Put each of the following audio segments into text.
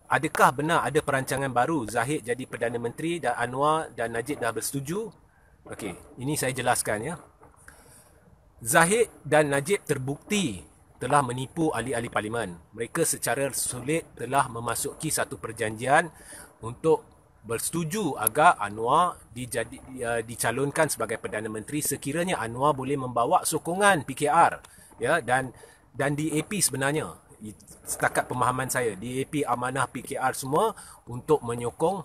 adakah benar ada perancangan baru Zahid jadi Perdana Menteri dan Anwar dan Najib dah bersetuju? Okey, ini saya jelaskan ya. Zahid dan Najib terbukti telah menipu ahli-ahli parlimen. Mereka secara sulit telah memasuki satu perjanjian untuk bersetuju agar Anwar dicalonkan sebagai Perdana Menteri sekiranya Anwar boleh membawa sokongan PKR ya, dan di AP sebenarnya, setakat pemahaman saya, di AP amanah PKR semua untuk menyokong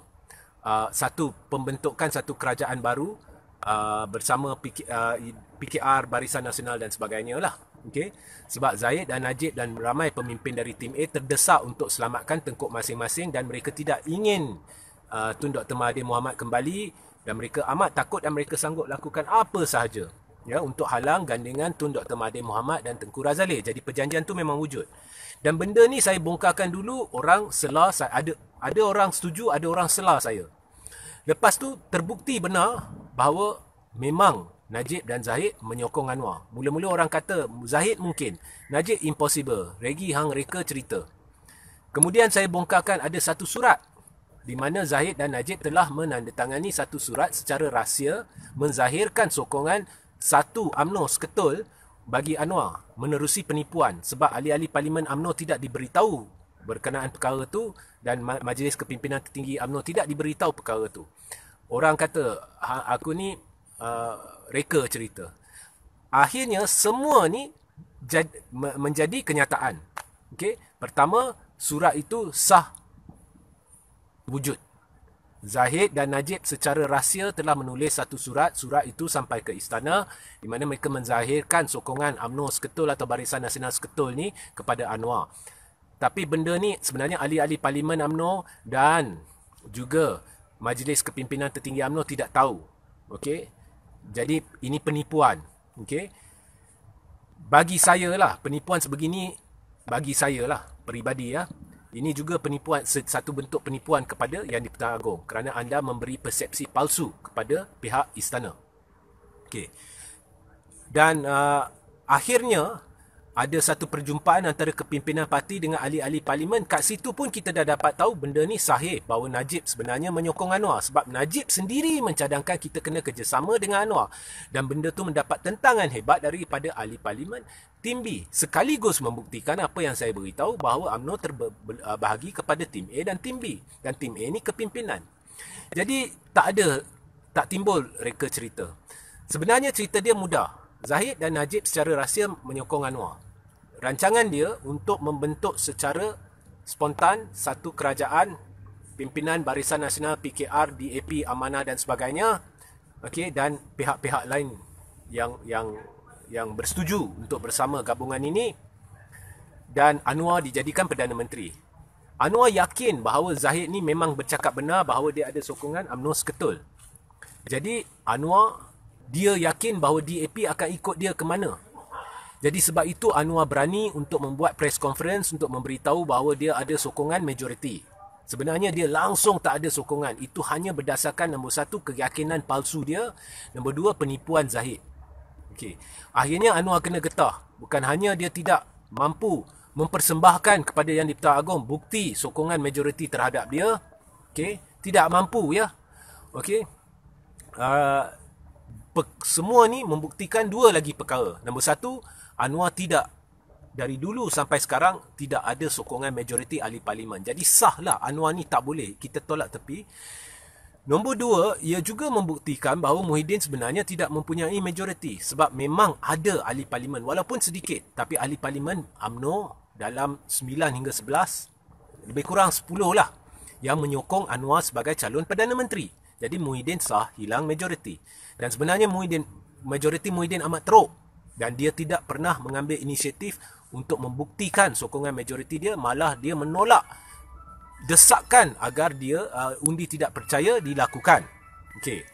pembentukan satu kerajaan baru bersama PKR, Barisan Nasional dan sebagainya lah. Okay? Sebab Zahid dan Najib dan ramai pemimpin dari tim A terdesak untuk selamatkan tengkuk masing-masing dan mereka tidak ingin Tun Dr. Mahathir Mohamad kembali, dan mereka amat takut dan mereka sanggup lakukan apa sahaja ya untuk halang gandingan Tun Dr. Mahathir Mohamad dan Tengku Razaleigh. Jadi perjanjian tu memang wujud. Dan benda ni saya bongkarkan dulu, orang selah, ada orang setuju, ada orang selah saya. Lepas tu terbukti benar bahawa memang Najib dan Zahid menyokong Anwar. Mula-mula orang kata Zahid mungkin, Najib impossible, Regi hang reka cerita. Kemudian saya bongkarkan ada satu surat di mana Zahid dan Najib telah menandatangani satu surat secara rahsia menzahirkan sokongan satu UMNO seketul bagi Anwar menerusi penipuan, sebab ahli-ahli parlimen UMNO tidak diberitahu berkenaan perkara tu dan Majlis Kepimpinan Tertinggi UMNO tidak diberitahu perkara tu. Orang kata aku ni reka cerita. Akhirnya semua ni menjadi kenyataan. Okey, pertama surat itu sah wujud. Zahid dan Najib secara rahsia telah menulis satu surat. Surat itu sampai ke istana di mana mereka menzahirkan sokongan UMNO seketul atau Barisan Nasional seketul ni kepada Anwar. Tapi benda ni sebenarnya ahli-ahli parlimen UMNO dan juga Majlis Kepimpinan Tertinggi UMNO tidak tahu. Okey. Jadi ini penipuan. Okey. Bagi saya lah, penipuan sebegini, bagi saya lah peribadi ya, ini juga penipuan, satu bentuk penipuan kepada Yang di-Pertuan Agong kerana anda memberi persepsi palsu kepada pihak istana. Okey. Dan akhirnya ada satu perjumpaan antara kepimpinan parti dengan ahli-ahli parlimen. Kat situ pun kita dah dapat tahu benda ni sahih, bahawa Najib sebenarnya menyokong Anwar. Sebab Najib sendiri mencadangkan kita kena kerjasama dengan Anwar. Dan benda tu mendapat tentangan hebat daripada ahli parlimen Tim B. Sekaligus membuktikan apa yang saya beritahu, bahawa UMNO terbahagi kepada Tim A dan Tim B. Dan Tim A ni kepimpinan. Jadi tak timbul reka cerita. Sebenarnya cerita dia mudah. Zahid dan Najib secara rahsia menyokong Anwar. Rancangan dia untuk membentuk secara spontan satu kerajaan pimpinan Barisan Nasional, PKR, DAP, Amanah dan sebagainya. Okey, dan pihak-pihak lain yang bersetuju untuk bersama gabungan ini, dan Anwar dijadikan Perdana Menteri. Anwar yakin bahawa Zahid ni memang bercakap benar bahawa dia ada sokongan UMNO seketul. Jadi Anwar, dia yakin bahawa DAP akan ikut dia ke mana. Jadi sebab itu Anwar berani untuk membuat press conference untuk memberitahu bahawa dia ada sokongan majoriti. Sebenarnya dia langsung tak ada sokongan. Itu hanya berdasarkan nombor satu, keyakinan palsu dia. Nombor dua, penipuan Zahid. Okey. Akhirnya Anwar kena getah. Bukan hanya dia tidak mampu mempersembahkan kepada Yang di-Pertuan Agong bukti sokongan majoriti terhadap dia. Okey. Tidak mampu ya. Okey. Semua ni membuktikan dua lagi perkara. Nombor satu, Anwar tidak, dari dulu sampai sekarang, tidak ada sokongan majoriti ahli parlimen. Jadi sahlah Anwar ni tak boleh, kita tolak tepi. Nombor dua, ia juga membuktikan bahawa Muhyiddin sebenarnya tidak mempunyai majoriti. Sebab memang ada ahli parlimen, walaupun sedikit. Tapi ahli parlimen UMNO dalam 9 hingga 11, lebih kurang 10 lah, yang menyokong Anwar sebagai calon Perdana Menteri. Jadi Muhyiddin sah hilang majoriti. Dan sebenarnya majoriti Muhyiddin amat teruk. Dan dia tidak pernah mengambil inisiatif untuk membuktikan sokongan majoriti dia. Malah dia menolak desakan agar dia undi tidak percaya dilakukan. Okey.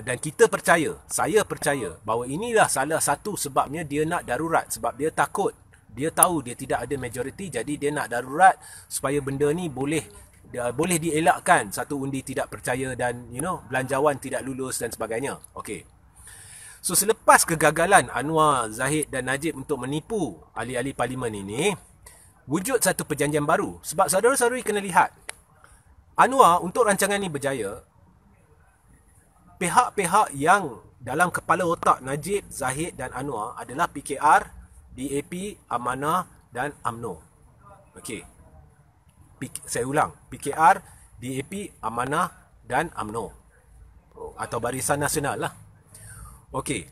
Dan kita percaya, saya percaya bahawa inilah salah satu sebabnya dia nak darurat. Sebab dia takut. Dia tahu dia tidak ada majoriti, jadi dia nak darurat supaya benda ni boleh dielakkan, satu undi tidak percaya dan belanjawan tidak lulus dan sebagainya. Okey. So selepas kegagalan Anwar, Zahid dan Najib untuk menipu ahli-ahli parlimen ini, wujud satu perjanjian baru. Sebab saudara-saudari kena lihat, Anwar untuk rancangan ni berjaya, pihak-pihak yang dalam kepala otak Najib, Zahid dan Anwar adalah PKR, DAP, Amanah dan UMNO. Okey. Saya ulang, PKR, DAP, Amanah dan UMNO. Atau Barisan Nasional lah. Okey.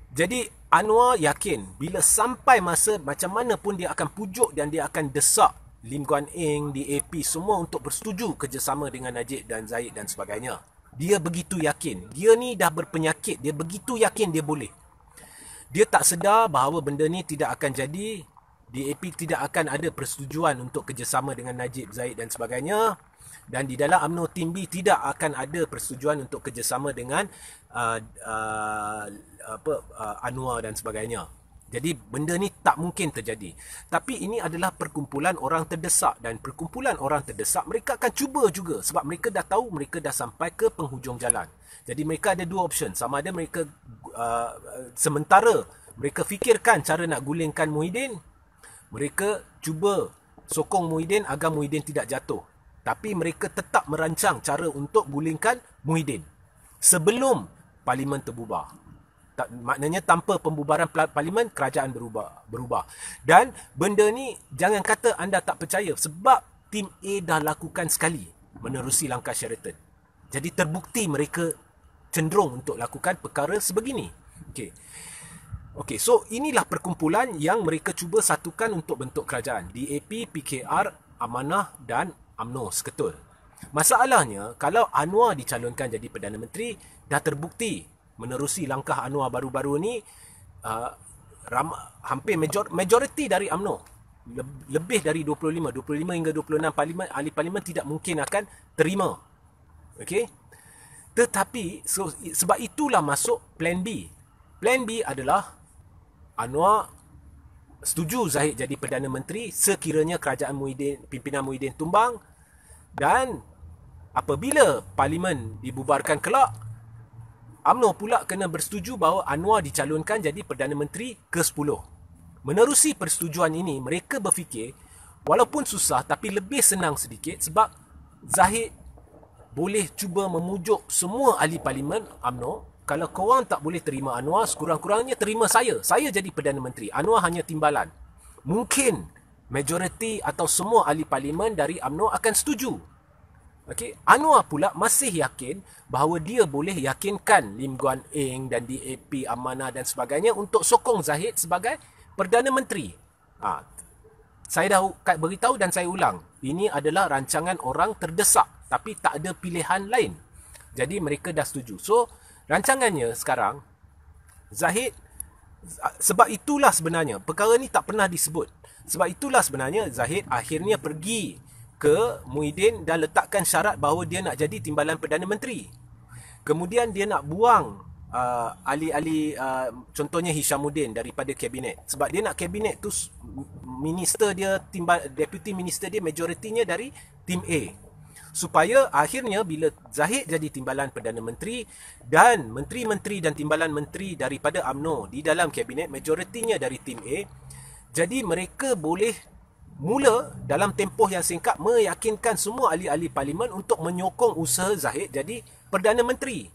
Jadi Anwar yakin bila sampai masa macam mana pun dia akan pujuk dan dia akan desak Lim Guan Eng, DAP semua untuk bersetuju kerjasama dengan Najib dan Zahid dan sebagainya. Dia begitu yakin. Dia ni dah berpenyakit. Dia begitu yakin dia boleh. Dia tak sedar bahawa benda ni tidak akan jadi. DAP tidak akan ada persetujuan untuk kerjasama dengan Najib, Zahid dan sebagainya. Dan di dalam UMNO Tim B tidak akan ada persetujuan untuk kerjasama dengan Anwar dan sebagainya. Jadi benda ni tak mungkin terjadi. Tapi ini adalah perkumpulan orang terdesak. Dan perkumpulan orang terdesak, mereka akan cuba juga. Sebab mereka dah tahu mereka dah sampai ke penghujung jalan. Jadi mereka ada dua option. Sama ada mereka sementara mereka fikirkan cara nak gulingkan Muhyiddin, mereka cuba sokong Muhyiddin agar Muhyiddin tidak jatuh. Tapi mereka tetap merancang cara untuk gulingkan Muhyiddin sebelum Parlimen terbubar. Maknanya tanpa pembubaran Parlimen, kerajaan berubah. Dan benda ni jangan kata anda tak percaya, sebab Tim A dah lakukan sekali menerusi langkah Sheraton. Jadi terbukti mereka cenderung untuk lakukan perkara sebegini. Okey, so inilah perkumpulan yang mereka cuba satukan untuk bentuk kerajaan. DAP, PKR, Amanah dan UMNO seketul. Masalahnya, kalau Anwar dicalonkan jadi Perdana Menteri, dah terbukti menerusi langkah Anwar baru-baru ni, hampir majoriti dari UMNO, lebih dari 25 hingga 26 ahli parlimen tidak mungkin akan terima. Okey? Tetapi sebab itulah masuk plan B. Plan B adalah Anwar setuju Zahid jadi Perdana Menteri sekiranya kerajaan Muhyiddin, pimpinan Muhyiddin tumbang, dan apabila parlimen dibubarkan kelak, UMNO pula kena bersetuju bahawa Anwar dicalonkan jadi Perdana Menteri ke-10. Menerusi persetujuan ini, mereka berfikir walaupun susah tapi lebih senang sedikit sebab Zahid boleh cuba memujuk semua ahli parlimen UMNO. Kalau korang tak boleh terima Anwar, sekurang-kurangnya terima saya. Saya jadi Perdana Menteri. Anwar hanya timbalan. Mungkin majoriti atau semua ahli parlimen dari UMNO akan setuju. Okay. Anwar pula masih yakin bahawa dia boleh yakinkan Lim Guan Eng dan DAP, Amanah dan sebagainya untuk sokong Zahid sebagai Perdana Menteri. Saya dah beritahu dan saya ulang. Ini adalah rancangan orang terdesak tapi tak ada pilihan lain. Jadi mereka dah setuju. So, rancangannya sekarang, Zahid, sebab itulah sebenarnya, perkara ni tak pernah disebut. Sebab itulah sebenarnya Zahid akhirnya pergi ke Muhyiddin dan letakkan syarat bahawa dia nak jadi timbalan Perdana Menteri. Kemudian dia nak buang ahli-ahli, contohnya Hishamuddin daripada kabinet. Sebab dia nak kabinet tu, minister dia, deputy minister dia majoritinya dari Tim A. Supaya akhirnya bila Zahid jadi timbalan Perdana Menteri dan menteri-menteri dan timbalan menteri daripada UMNO di dalam kabinet majoritinya dari Tim A, jadi mereka boleh mula dalam tempoh yang singkat meyakinkan semua ahli-ahli parlimen untuk menyokong usaha Zahid jadi Perdana Menteri.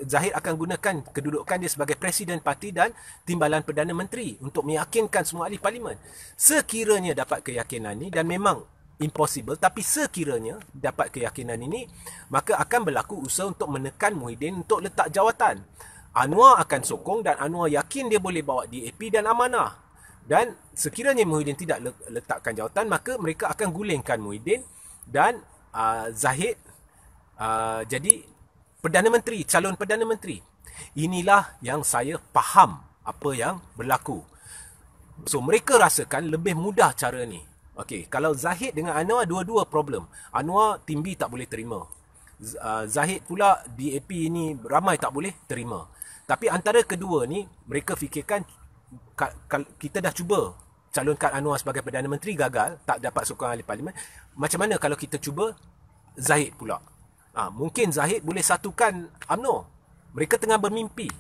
Zahid akan gunakan kedudukan dia sebagai Presiden Parti dan timbalan Perdana Menteri untuk meyakinkan semua ahli parlimen. Sekiranya dapat keyakinan ini, dan memang impossible, tapi sekiranya dapat keyakinan ini, maka akan berlaku usaha untuk menekan Muhyiddin untuk letak jawatan. Anwar akan sokong dan Anwar yakin dia boleh bawa DAP dan Amanah. Dan sekiranya Muhyiddin tidak letakkan jawatan, maka mereka akan gulingkan Muhyiddin dan Zahid jadi Perdana Menteri, calon Perdana Menteri. Inilah yang saya faham apa yang berlaku. So mereka rasakan lebih mudah cara ni. Okey, kalau Zahid dengan Anwar dua-dua problem. Anwar Tim B tak boleh terima. Zahid pula DAP ni ramai tak boleh terima. Tapi antara kedua ni mereka fikirkan, kita dah cuba calonkan Anwar sebagai Perdana Menteri, gagal, tak dapat sokongan ahli parlimen. Macam mana kalau kita cuba Zahid pula? Mungkin Zahid boleh satukan UMNO. Mereka tengah bermimpi.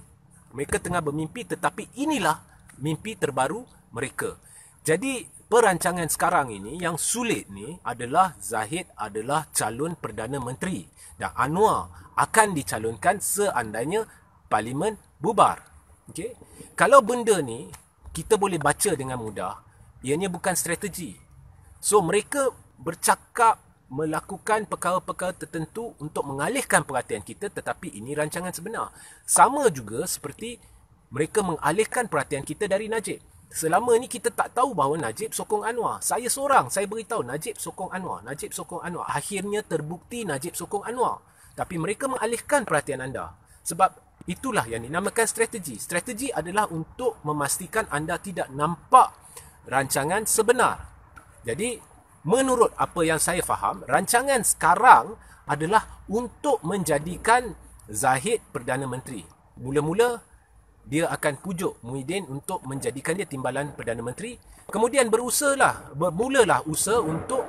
Tetapi inilah mimpi terbaru mereka. Jadi perancangan sekarang ini yang sulit ni adalah Zahid adalah calon Perdana Menteri dan Anwar akan dicalonkan seandainya Parlimen bubar. Okey. Kalau benda ni kita boleh baca dengan mudah, ianya bukan strategi. So mereka bercakap melakukan perkara-perkara tertentu untuk mengalihkan perhatian kita, tetapi ini rancangan sebenar. Sama juga seperti mereka mengalihkan perhatian kita dari Najib. Selama ni kita tak tahu bahawa Najib sokong Anwar. Saya seorang, saya beritahu Najib sokong Anwar. Najib sokong Anwar. Akhirnya terbukti Najib sokong Anwar. Tapi mereka mengalihkan perhatian anda. Sebab itulah yang dinamakan strategi. Strategi adalah untuk memastikan anda tidak nampak rancangan sebenar. Jadi, menurut apa yang saya faham, rancangan sekarang adalah untuk menjadikan Zahid Perdana Menteri. Mula-mula, dia akan pujuk Muhyiddin untuk menjadikan dia timbalan Perdana Menteri. Kemudian bermulalah usaha untuk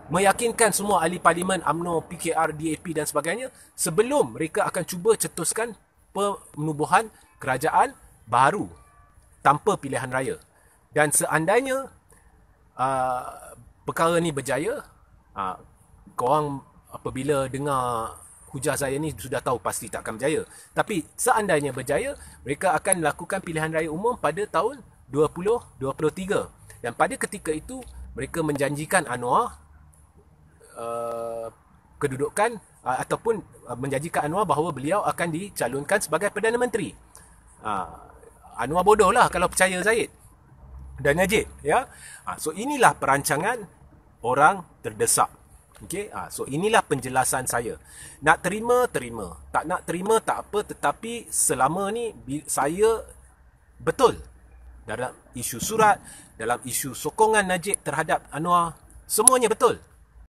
meyakinkan semua ahli parlimen, UMNO, PKR, DAP dan sebagainya sebelum mereka akan cuba cetuskan penubuhan kerajaan baru tanpa pilihan raya. Dan seandainya perkara ni berjaya, korang apabila dengar hujah saya ni sudah tahu pasti tak akan berjaya. Tapi seandainya berjaya, mereka akan melakukan pilihan raya umum pada tahun 2023. Dan pada ketika itu, mereka menjanjikan Anwar kedudukan ataupun menjanjikan Anwar bahawa beliau akan dicalonkan sebagai Perdana Menteri. Anwar bodoh lah kalau percaya Zahid dan Najib, ya. So inilah perancangan orang terdesak. Okey, so inilah penjelasan saya. Nak terima, terima. Tak nak terima, tak apa. Tetapi selama ni saya betul dalam isu surat, dalam isu sokongan Najib terhadap Anwar, semuanya betul.